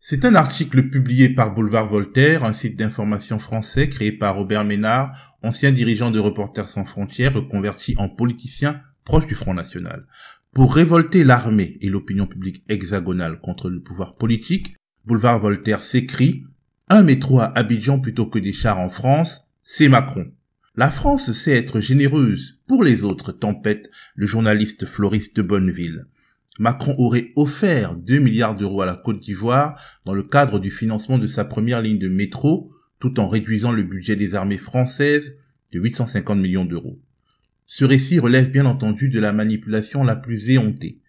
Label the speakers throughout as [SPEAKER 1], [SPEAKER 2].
[SPEAKER 1] C'est un article publié par Boulevard Voltaire, un site d'information français créé par Robert Ménard, ancien dirigeant de Reporters sans frontières, reconverti en politicien proche du Front National. Pour révolter l'armée et l'opinion publique hexagonale contre le pouvoir politique, Boulevard Voltaire s'écrit « Un métro à Abidjan plutôt que des chars en France, c'est Macron ». La France sait être généreuse pour les autres, tempête le journaliste Floris de Bonneville. Macron aurait offert 2 milliards d'euros à la Côte d'Ivoire dans le cadre du financement de sa première ligne de métro, tout en réduisant le budget des armées françaises de 850 millions d'euros. Ce récit relève bien entendu de la manipulation la plus éhontée.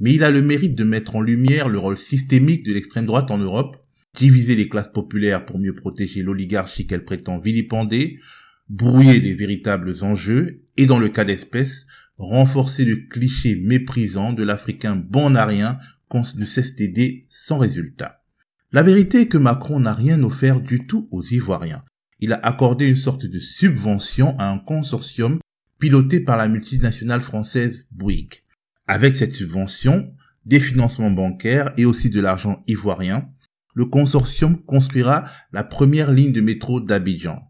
[SPEAKER 1] Mais il a le mérite de mettre en lumière le rôle systémique de l'extrême droite en Europe, diviser les classes populaires pour mieux protéger l'oligarchie qu'elle prétend vilipender, brouiller les véritables enjeux et, dans le cas d'espèce, renforcer le cliché méprisant de l'Africain bon à rien qu'on ne cesse d'aider sans résultat. La vérité est que Macron n'a rien offert du tout aux Ivoiriens. Il a accordé une sorte de subvention à un consortium piloté par la multinationale française Bouygues. Avec cette subvention, des financements bancaires et aussi de l'argent ivoirien, le consortium construira la première ligne de métro d'Abidjan,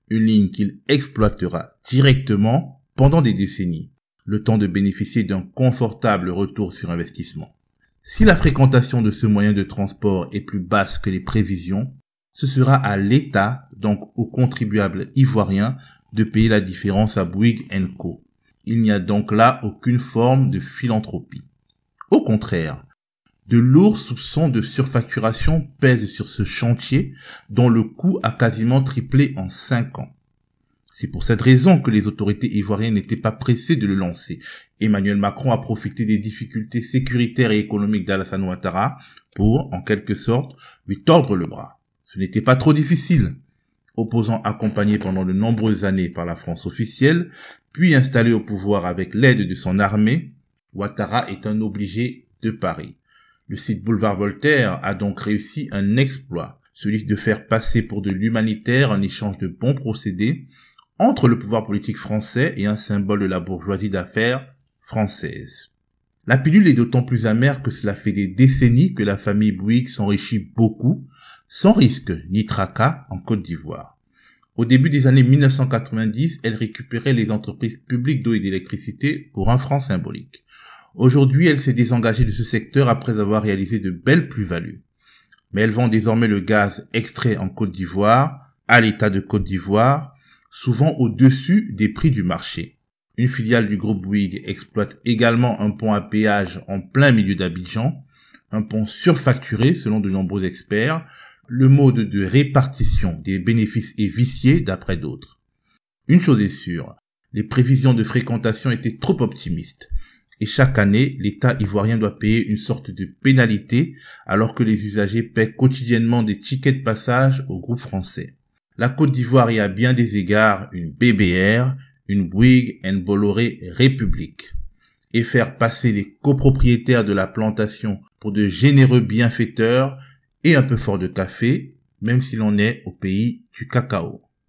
[SPEAKER 1] une ligne qu'il exploitera directement pendant des décennies, le temps de bénéficier d'un confortable retour sur investissement. Si la fréquentation de ce moyen de transport est plus basse que les prévisions, ce sera à l'État, donc aux contribuables ivoiriens, de payer la différence à Bouygues & Co. Il n'y a donc là aucune forme de philanthropie. Au contraire, de lourds soupçons de surfacturation pèsent sur ce chantier dont le coût a quasiment triplé en 5 ans. C'est pour cette raison que les autorités ivoiriennes n'étaient pas pressées de le lancer. Emmanuel Macron a profité des difficultés sécuritaires et économiques d'Alassane Ouattara pour, en quelque sorte, lui tordre le bras. Ce n'était pas trop difficile. Opposant accompagné pendant de nombreuses années par la France officielle, puis installé au pouvoir avec l'aide de son armée, Ouattara est un obligé de Paris. Le site Boulevard Voltaire a donc réussi un exploit, celui de faire passer pour de l'humanitaire un échange de bons procédés entre le pouvoir politique français et un symbole de la bourgeoisie d'affaires française. La pilule est d'autant plus amère que cela fait des décennies que la famille Bouygues s'enrichit beaucoup, sans risque ni tracas en Côte d'Ivoire. Au début des années 1990, elle récupérait les entreprises publiques d'eau et d'électricité pour un franc symbolique. Aujourd'hui, elle s'est désengagée de ce secteur après avoir réalisé de belles plus-values. Mais elle vend désormais le gaz extrait en Côte d'Ivoire, à l'État de Côte d'Ivoire, souvent au-dessus des prix du marché. Une filiale du groupe Bouygues exploite également un pont à péage en plein milieu d'Abidjan, un pont surfacturé selon de nombreux experts. Le mode de répartition des bénéfices est vicié d'après d'autres. Une chose est sûre, les prévisions de fréquentation étaient trop optimistes. Et chaque année, l'État ivoirien doit payer une sorte de pénalité alors que les usagers paient quotidiennement des tickets de passage au groupe français. La Côte d'Ivoire est à bien des égards une BBR, une Bouygues & Bolloré République. Et faire passer les copropriétaires de la plantation pour de généreux bienfaiteurs et un peu fort de café, même si l'on est au pays du cacao.